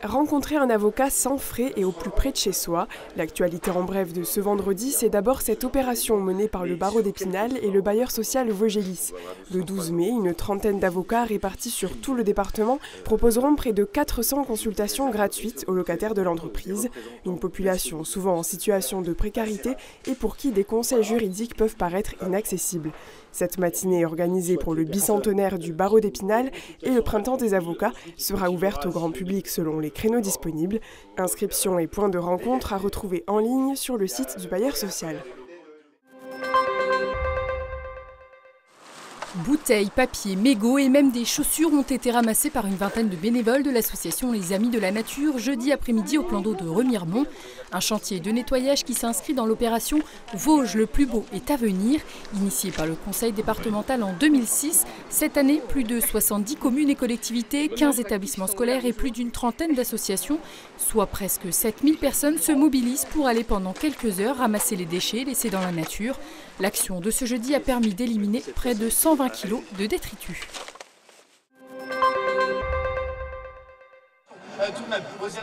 Rencontrer un avocat sans frais et au plus près de chez soi. L'actualité en bref de ce vendredi, c'est d'abord cette opération menée par le barreau d'Épinal et le bailleur social Vogelis. Le 12 mai, une trentaine d'avocats répartis sur tout le département proposeront près de 400 consultations gratuites aux locataires de l'entreprise. Une population souvent en situation de précarité et pour qui des conseils juridiques peuvent paraître inaccessibles. Cette matinée organisée pour le bicentenaire du barreau d'Épinal et le printemps des avocats sera ouverte au grand public selon les créneaux disponibles. Inscription et points de rencontre à retrouver en ligne sur le site du bailleur social. Bouteilles, papier, mégots et même des chaussures ont été ramassés par une vingtaine de bénévoles de l'association Les Amis de la Nature jeudi après-midi au plan d'eau de Remiremont. Un chantier de nettoyage qui s'inscrit dans l'opération Vosges le plus beau est à venir, initiée par le conseil départemental en 2006. Cette année, plus de 70 communes et collectivités, 15 établissements scolaires et plus d'une trentaine d'associations, soit presque 7000 personnes se mobilisent pour aller pendant quelques heures ramasser les déchets laissés dans la nature. L'action de ce jeudi a permis d'éliminer près de 120 kg de détritus.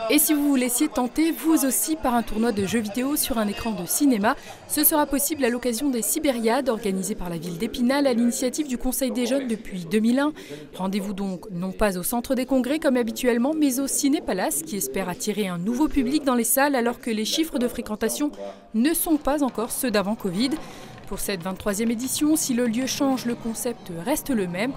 Et si vous vous laissiez tenter, vous aussi, par un tournoi de jeux vidéo sur un écran de cinéma, ce sera possible à l'occasion des Cybériades organisées par la ville d'Épinal à l'initiative du Conseil des jeunes depuis 2001. Rendez-vous donc non pas au centre des congrès comme habituellement, mais au Ciné Palace qui espère attirer un nouveau public dans les salles alors que les chiffres de fréquentation ne sont pas encore ceux d'avant Covid. Pour cette 23e édition, si le lieu change, le concept reste le même.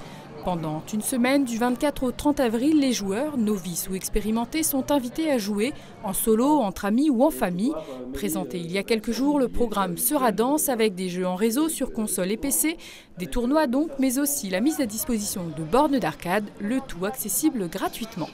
Pendant une semaine, du 24 au 30 avril, les joueurs, novices ou expérimentés, sont invités à jouer en solo, entre amis ou en famille. Présenté il y a quelques jours, le programme sera dense avec des jeux en réseau sur console et PC, des tournois donc, mais aussi la mise à disposition de bornes d'arcade, le tout accessible gratuitement.